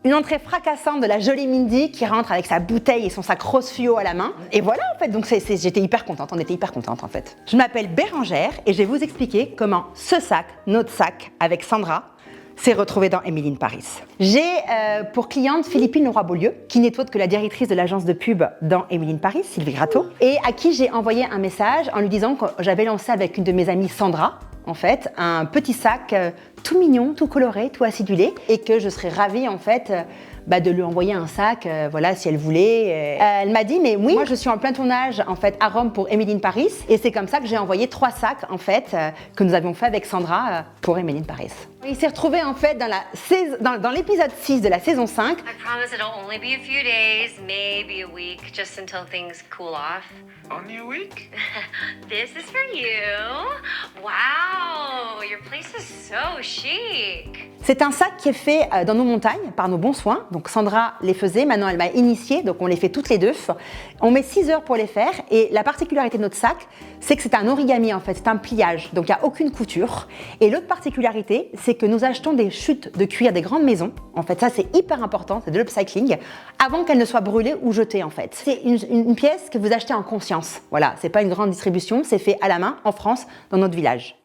Une entrée fracassante de la jolie Mindy qui rentre avec sa bouteille et son sac rose fluo à la main. Et voilà en fait, donc j'étais hyper contente, on était hyper contente en fait. Je m'appelle Bérangère et je vais vous expliquer comment ce sac, notre sac avec Sandra, s'est retrouvé dans Emily in Paris. J'ai pour cliente Philippine Leroy-Beaulieu, qui n'est autre que la directrice de l'agence de pub dans Emily in Paris, Sylvie Gratteau, et à qui j'ai envoyé un message en lui disant que j'avais lancé avec une de mes amies, Sandra, en fait, un petit sac tout mignon, tout coloré, tout acidulé, et que je serais ravie en fait de lui envoyer un sac, voilà, si elle voulait. Elle m'a dit, mais oui, moi je suis en plein tournage en fait à Rome pour Emily in Paris, et c'est comme ça que j'ai envoyé 3 sacs en fait que nous avions fait avec Sandra pour Emily in Paris. Il s'est retrouvé en fait dans l'épisode 6 de la saison 5. I promise it'll only be a few days, maybe a week, just until things cool off. Only a week? This is for you. Wow, your place is so chic. C'est un sac qui est fait dans nos montagnes par nos bons soins. Donc Sandra les faisait, maintenant elle m'a initiée, donc on les fait toutes les deux. On met 6 heures pour les faire et la particularité de notre sac, c'est que c'est un origami en fait, c'est un pliage, donc il n'y a aucune couture. Et l'autre particularité, c'est que nous achetons des chutes de cuir des grandes maisons. En fait, ça c'est hyper important, c'est de l'upcycling, avant qu'elles ne soient brûlées ou jetées en fait. C'est une pièce que vous achetez en conscience. Voilà, c'est pas une grande distribution, c'est fait à la main en France, dans notre village.